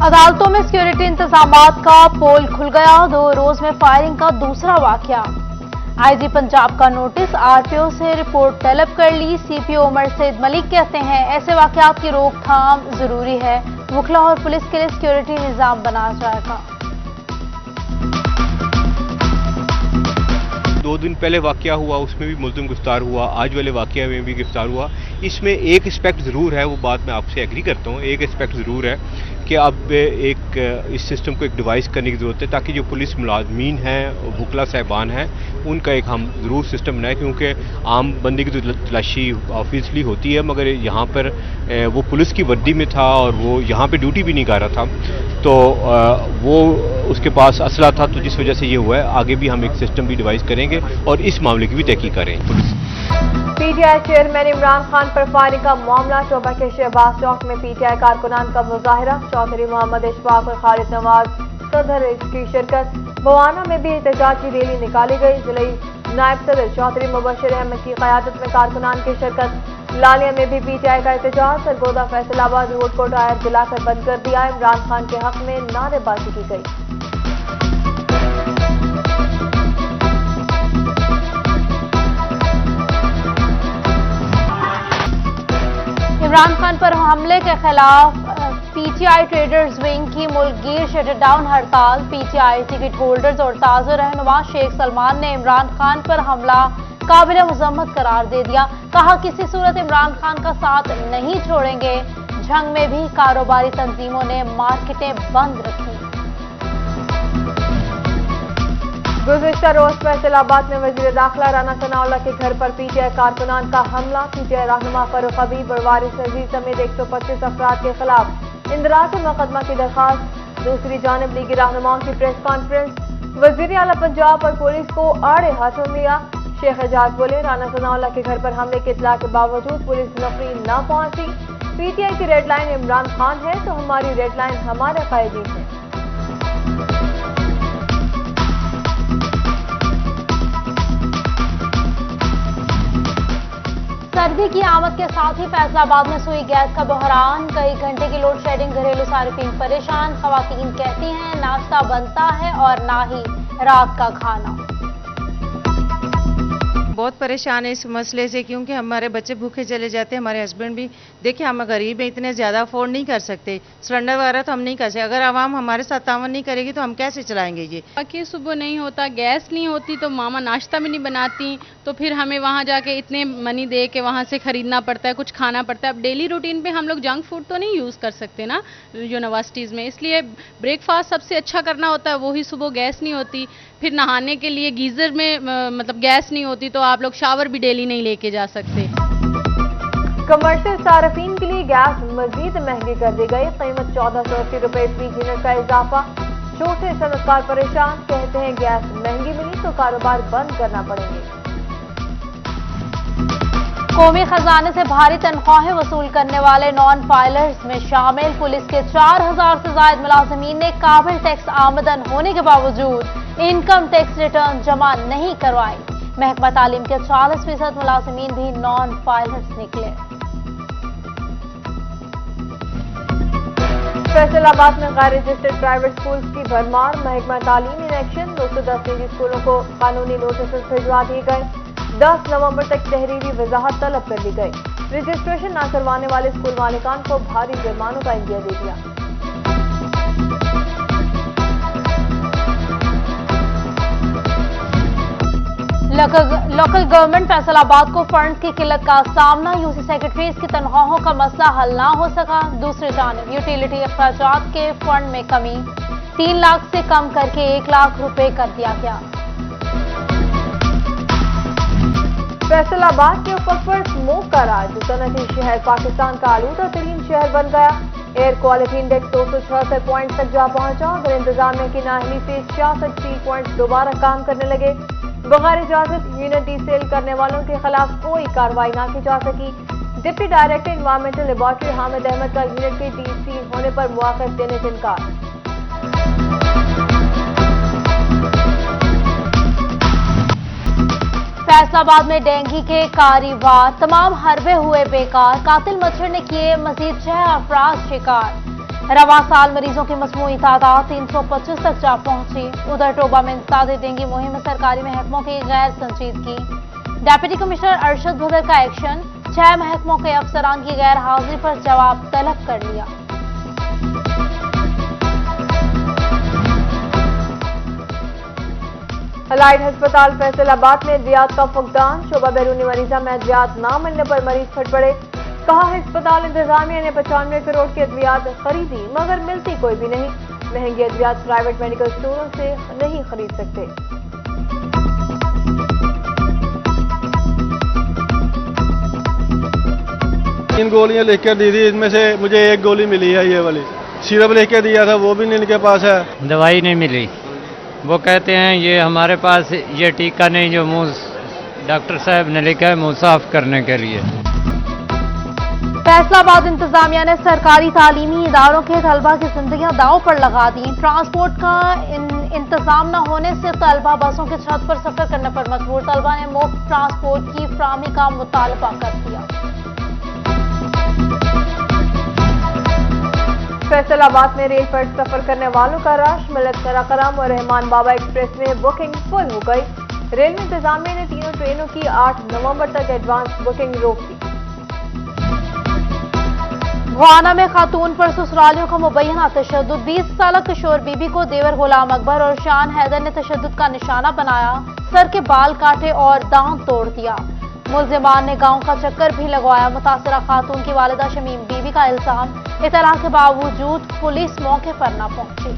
अदालतों में सिक्योरिटी इंतजाम का पोल खुल गया। 2 रोज में फायरिंग का दूसरा वाकया। आईजी पंजाब का नोटिस, आरटीओ से रिपोर्ट तलब कर ली। सीपीओ उमर सईद मलिक कहते हैं ऐसे वाकयात की रोकथाम जरूरी है। वकला और पुलिस के लिए सिक्योरिटी निजाम बनाया जाएगा। 2 दिन पहले वाकया हुआ, उसमें भी मुल्जिम गिरफ्तार हुआ, आज वाले वाकया में भी गिरफ्तार हुआ। इसमें एक एस्पेक्ट ज़रूर है, वो बात मैं आपसे एग्री करता हूँ, एक एस्पेक्ट ज़रूर है कि अब इस सिस्टम को एक डिवाइस करने की ज़रूरत है ताकि जो पुलिस मुलाजमीन हैं, वकला साहबान हैं, उनका एक हम ज़रूर सिस्टम बनाए, क्योंकि आम बंदे की तो तलाशी ऑफिसली होती है, मगर यहाँ पर वो पुलिस की वर्दी में था और वो यहाँ पर ड्यूटी भी नहीं कर रहा था, तो वो उसके पास असला था, तो जिस वजह से ये हुआ है। आगे भी हम एक सिस्टम भी डिवाइस करेंगे और इस मामले की भी तहकीक करेंगे। पीटीआई चेयरमैन इमरान खान पर फायरिंग का मामला। टोबा के शहबाज चौक में पीटीआई कारकुनान का मुजाहरा। चौधरी मोहम्मद इशफाक और खालिद नवाज सदर की शिरकत। बवाना में भी एहतजाजी रैली निकाली गई। जिले नायब सदर चौधरी मुबशर अहमद की क़यादत में कारकुनान की शिरकत। लालिया में भी पीटीआई का एहतजाज। सरगोदा फैसलाबाद रोड को टायर जलाकर बंद कर दिया। इमरान खान के हक में नारेबाजी की गई। इमरान खान पर हमले के खिलाफ पीटीआई ट्रेडर्स विंग की मुल्कगीर शटर डाउन हड़ताल। पीटीआई टिकट होल्डर्स और ताज़ा रहनुमा शेख सलमान ने इमरान खान पर हमला काबिल मजम्मत करार दे दिया। कहा किसी सूरत इमरान खान का साथ नहीं छोड़ेंगे। जंग में भी कारोबारी तंजीमों ने मार्केटें बंद रखी। गुज़िश्ता रोज फैसलाबाद में वज़ीर दाखिला राना सनाउल्लाह के घर पर पीटीआई कारकुनान का हमला। पीटीआई रहनुमा फारूक हबीब और वारिस अजीज समेत 125 अफराद के खिलाफ इंदराज मुकदमा की दरखास्त। दूसरी जानिब लीगी रहनुमाओं की प्रेस कॉन्फ्रेंस। वज़ीर आला पंजाब और पुलिस को आड़े हाथों लिया। शेख एजाज बोले राना सनाउल्लाह के घर पर हमले की इत्तला के बावजूद पुलिस नफरी न पहुंची। पीटीआई की रेड लाइन इमरान खान है तो हमारी रेड लाइन हमारे कायदीन है। सर्दी की आमद के साथ ही फैसलाबाद में सुई गैस का बहरान। कई घंटे की लोड शेडिंग, घरेलू सार्फिन परेशान। खवातीन कहती हैं नाश्ता बनता है और ना ही रात का खाना। बहुत परेशान है इस मसले से, क्योंकि हमारे बच्चे भूखे चले जाते हैं। हमारे हस्बैंड भी देखिए, हम गरीब हैं, इतने ज़्यादा अफोर्ड नहीं कर सकते। सिलेंडर वगैरह तो हम नहीं कर सकते। अगर आवाम हमारे साथ तावन नहीं करेगी तो हम कैसे चलाएंगे ये। बाकी सुबह नहीं होता, गैस नहीं होती तो मामा नाश्ता भी नहीं बनाती, तो फिर हमें वहाँ जाके इतने मनी दे के वहाँ से खरीदना पड़ता है, कुछ खाना पड़ता है। अब डेली रूटीन पे हम लोग जंक फूड तो नहीं यूज़ कर सकते ना यूनिवर्सिटीज़ में, इसलिए ब्रेकफास्ट सबसे अच्छा करना होता है, वही सुबह गैस नहीं होती। फिर नहाने के लिए गीज़र में मतलब गैस नहीं होती, तो आप लोग शावर भी डेली नहीं लेके जा सकते। कमर्शियल सार्फिन के लिए गैस मजीद महंगी कर दी गई। कीमत 1480 रुपए फी यूनिट का इजाफा। छोटे सनतकार परेशान, कहते हैं गैस महंगी मिली तो कारोबार बंद करना पड़ेंगे। कौमी खजाने से भारी तनख्वाहें वसूल करने वाले नॉन फाइलर्स में शामिल पुलिस के 4000 से ज्यादा मुलाजमीन ने काबिल टैक्स आमदन होने के बावजूद इनकम टैक्स रिटर्न जमा नहीं करवाई। महकमा तालीम के 40% मुलाजमीन भी नॉन फाइलर्स निकले। फैसलाबाद में गैर रजिस्टर्ड प्राइवेट स्कूल्स की भरमार। महकमा तालीम इन एक्शन। 210 निजी स्कूलों को कानूनी नोटिस भिजवा दिए गए। 10 नवंबर तक तहरीरी वजाहत तलब कर ली गई। रजिस्ट्रेशन न करवाने वाले स्कूल मालिकान को भारी जुर्मानों का इंदिया दे दिया। लोकल गवर्नमेंट फैसलाबाद को फंड की किल्लत का सामना। यूसी सेक्रेटरीज की तनख्वाहों का मसला हल ना हो सका। दूसरी जानिब यूटिलिटी अखराजात के फंड में कमी 3 लाख से कम करके 1 लाख रुपए कर दिया गया। फैसलाबाद के उफक पर स्मोक का राज। सनती शहर पाकिस्तान का आलूदा तरीन शहर बन गया। एयर क्वालिटी इंडेक्स 276 पॉइंट तक जा पहुंचा। अगर इंतजामिया की नाअहली से 66 पॉइंट दोबारा काम करने लगे। बगैर इजाजत यूनिट डीसेल करने वालों के खिलाफ कोई कार्रवाई ना की जा सकी। Deputy director environmental laboratory Hamid Ahmed का यूनिट के डीसी होने पर मुआखज देने से इनकार। फैसलाबाद में डेंगू के कारीवार, तमाम हरबे हुए बेकार। कातिल मच्छर ने किए मजीद 6 अफराद शिकार। रवा साल मरीजों की मजमूई तादाद 325 तक जा पहुंची। उधर टोबा में इंसदाद डेंगू मुहिम में सरकारी महकमों की गैर संजीदगी। डेप्यूटी कमिश्नर अरशद भदर का एक्शन, 6 महकमों के अफसरान की गैर हाजिरी पर जवाब तलब कर लिया। अलाइड अस्पताल फैसलाबाद में अद्वियात का फुकदान। शोभा बैरूनी मरीजा में अद्वियात न मिलने पर मरीज फट पड़े। कहा अस्पताल इंतजामिया ने 95 करोड़ की अद्वियात खरीदी मगर मिलती कोई भी नहीं। महंगी अद्वियात प्राइवेट मेडिकल स्टोरों से नहीं खरीद सकते। तीन गोलियां लेकर दी थी, इनमें से मुझे एक गोली मिली है, ये वाली। सिरप लेकर दिया था, वो भी नहीं इनके पास है। दवाई नहीं मिली। वो कहते हैं ये हमारे पास ये टीका नहीं जो मुंह डॉक्टर साहब ने लिखा है मुंह साफ करने के लिए। फैसलाबाद इंतजामिया ने सरकारी तालीमी इदारों के तलबा की जिंदगियां दांव पर लगा दी। ट्रांसपोर्ट का इंतजाम न होने से तलबा बसों के छत पर सफर करने पर मजबूर। तलबा ने मुफ्त ट्रांसपोर्ट की फराहमी का मुतालबा कर दिया। फैसलाबाद में रेल पर सफर करने वालों का रश। मलक कराकरम और रहमान बाबा एक्सप्रेस में बुकिंग फुल हो गई। रेलवे इंतजामिया ने तीनों ट्रेनों की 8 नवंबर तक एडवांस बुकिंग रोक दी। घुआना में खातून पर ससुरालियों का मुबैना तशद्दुद। 20 साल किशोर बीबी को देवर गुलाम अकबर और शान हैदर ने तशद्दुद का निशाना बनाया, सर के बाल काटे और दांत तोड़ दिया। मुलजिमान ने गांव का चक्कर भी लगवाया। मुतासरा खातून की वालिदा शमीम बीबी का इल्जाम, इतला के बावजूद पुलिस मौके पर न पहुंची।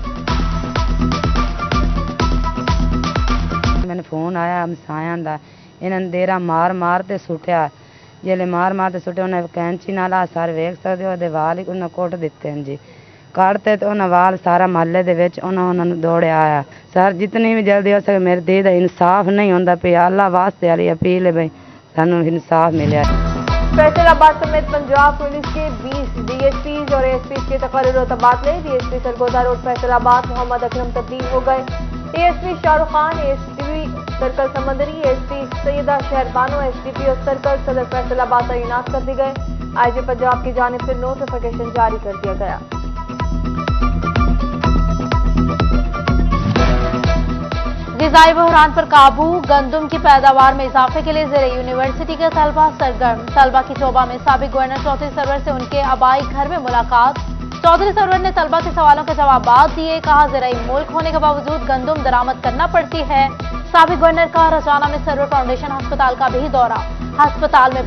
मैंने फोन आया हमसाया दा, इन्होंने देरा मार मार ते सुटिया। जेले मार मार ते सुटिया उन्हें कैंची नाल सर वेख सकते हो, वाल ही उन्हें कुट दिते हैं जी। कटते तो उन्हें वाल सारा महल्ले दे विच उन्होंने दौड़िया आया। सर जितनी भी जल्दी हो सके मेरे दी दा इंसाफ नहीं होंदा पे। अल्लाह वास्ते वाली अपील है भाई सानू इंसाफ मिले। फैसलाबाद समेत पंजाब पुलिस के 20 डीएसपी और एएसपी के तकर्रुर और तबादले। डीएसपी सरगोदा रोड फैसलाबाद मोहम्मद अकरम तब्दील हो गए। ASP Shahrukh Khan STV circle Samundri, ASP Syeda Shehrbano SDPO circle Saddar Faisalabad तैनात कर दी गए। आईजी पंजाब की जानिब से नोटिफिकेशन जारी कर दिया गया। ग़िज़ाई बहरान पर काबू। गंदम की पैदावार में इजाफे के लिए ज़ेरे यूनिवर्सिटी के तलबा सरगर्म। तलबा की चौबा में साबिक गवर्नर चौधरी सरवर से उनके आबाई घर में मुलाकात। चौधरी सरवर ने तलबा के सवालों के जवाब दिए। कहा ज़राई मुल्क होने के बावजूद गंदम दरामद करना पड़ती है। साबिक गवर्नर का रजाना में सरवर फाउंडेशन अस्पताल का भी दौरा। अस्पताल में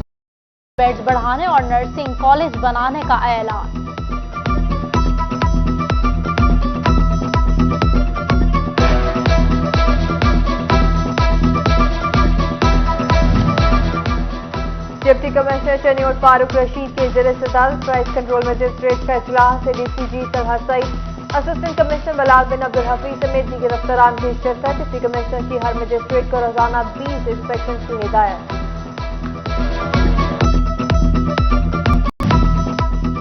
बेड्स बढ़ाने और नर्सिंग कॉलेज बनाने का ऐलान। डिप्टी कमिश्नर चनियोट फारूक रशीद के ज़ेरे सदारत प्राइस कंट्रोल मजिस्ट्रेट फैसला से डीसीजी सलहा सईद, असिस्टेंट कमिश्नर बलाल बिन अब्दुल हफीज समेत दीगर अफसरान की शिरकत। डिप्टी कमिश्नर की हर मजिस्ट्रेट को रोजाना 20 इंस्पेक्शन की हिदायत।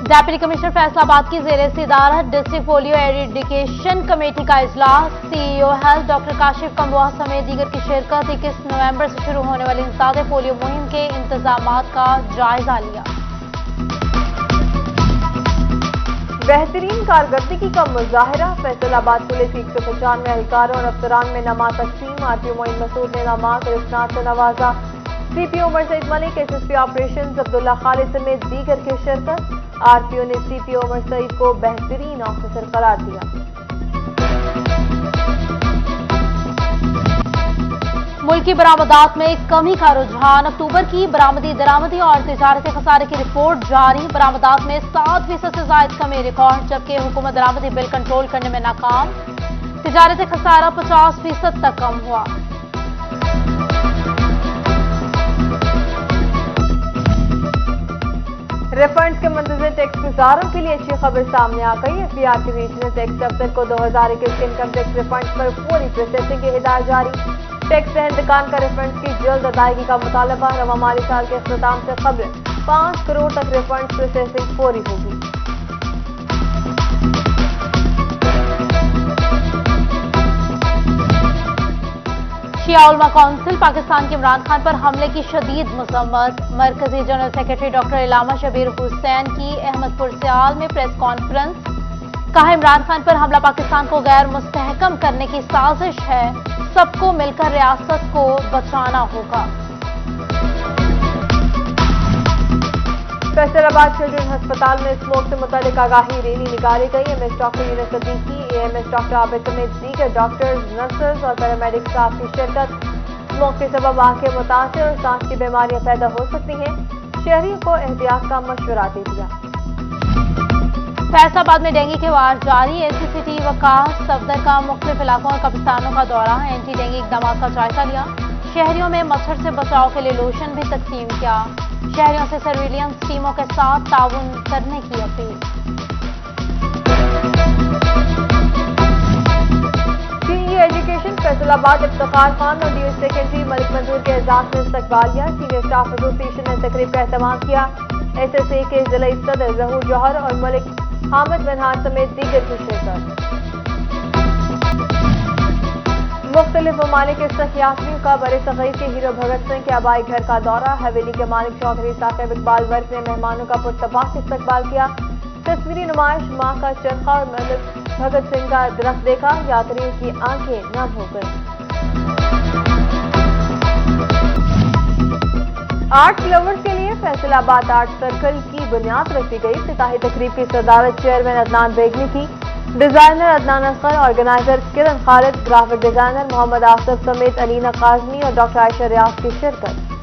डेप्यूटी कमिश्नर फैसलाबाद की ज़ेरे सदारत डिस्ट्रिक्ट पोलियो एरिडिकेशन कमेटी का इजलास। सीईओ हेल्थ डॉक्टर काशिफ कम्बुआ समेत दीगर की शिरकत। 21 नवंबर से शुरू होने वाली इंसदाद पोलियो मुहिम के इंतजामात का जायजा लिया। बेहतरीन कारकर्दगी का मुजाहरा। फैसलाबाद पुलिस की 195 एहलकारों और अफसरान में नमा तकसीम। आरपीओ मोइन मसूद ने नामात और इस्नाद से नवाजा। CPO Umar Saeed Malik, SSP operation Abdullah Khalid समेत दीगर की शिरकत। आरपीओ ने सीपीओ उमर सईद को बेहतरीन ऑफिसर करार दिया। मुल्की बरामदात में कमी का रुझान। अक्टूबर की बरामदी दरामदी और तिजारती खसारे की रिपोर्ट जारी। बरामदात में 7% से ज्यादा कमी रिकॉर्ड, जबकि हुकूमत दरामदी बिल कंट्रोल करने में नाकाम। तिजारती खसारा 50% तक कम हुआ। रिफंड्स के मंतज़र टैक्स गुजारों के लिए अच्छी खबर सामने आ गई। एफबीआर के रीजनल टैक्स दफ्तर को 2021 के इनकम टैक्स रिफंड्स पर फौरी प्रोसेसिंग की हिदायत जारी। टैक्स दहंदगान का रिफंड्स की जल्द अदायगी का मुतालबा। रवा माली साल के अख्ताम से कबल 5 करोड़ तक रिफंड्स प्रोसेसिंग फौरी होगी। शिया उलमा काउंसिल पाकिस्तान के इमरान खान पर हमले की शदीद मजम्मत। मरकजी general secretary doctor Allama Shabbir Hussain की अहमदपुर सियाल में प्रेस कॉन्फ्रेंस। कहा इमरान खान पर हमला पाकिस्तान को गैर मुस्तहकम करने की साजिश है, सबको मिलकर रियासत को बचाना होगा। फैसलाबाद चिल्ड्रन अस्पताल में स्मोक से मुतालिक आगाही रैली निकाली गई। MS doctor Yunus Siddiqui, AMS doctor Abid समेत दीगर डॉक्टर्स, नर्सेज और पैरामेडिक स्टाफ की शिरकत। स्मोक के सबब आंखें मुतासिर और सांस की बीमारियां पैदा हो सकती हैं, शहरियों को एहतियात का मशवरा दे दिया। फैसलाबाद में डेंगू के वार जारी। एसीसीटी वकास सफदर का मुख्तलिफ इलाकों और कब्रिस्तानों का दौरा, एंटी डेंगू इकदाम का जायजा लिया। शहरियों में मच्छर से बचाव के लिए लोशन भी तकसीम किया। शहरियों से सर्विलियंस टीमों के साथ ताउन करने की appeal. CEO education Faisalabad Iftikhar Khan और डीओ सेक्रेटरी मलिक मंजूर के एजाज में इस्तकबालिया। सीनियर स्टाफ एसोसिएशन ने तकरीब का एहतमाम किया। एसएसए के जिला सदर जहूर जौहर और मलिक हामिद मिनहाज समेत दीगर की शिरकत। मुख्तलिफ ममालिक के सिख यात्रियों का बड़े सगीर के हीरो भगत सिंह के आबाई घर का दौरा। हवेली के मालिक चौधरी साकिब इकबाल वर्क ने मेहमानों का पुरतबाक इस्तकबाल किया। तस्वीरी नुमाइश, मां का चरखा और मलिक भगत सिंह का दरख्त देखा, यात्रियों की आंखें नम हो गई। आर्ट लवर्स के लिए फैसलाबाद आर्ट सर्कल की बुनियाद रखी गई। इफ्तिताही तकरीब की सदारत चेयरमैन अदनान बेग ने की। डिजाइनर अदनान असगर, ऑर्गेनाइजर किरण खालिद, ग्राफिक डिजाइनर मोहम्मद आसिफ समेत अलीना काजमी और डॉक्टर आयशा रियाज की शिरकत।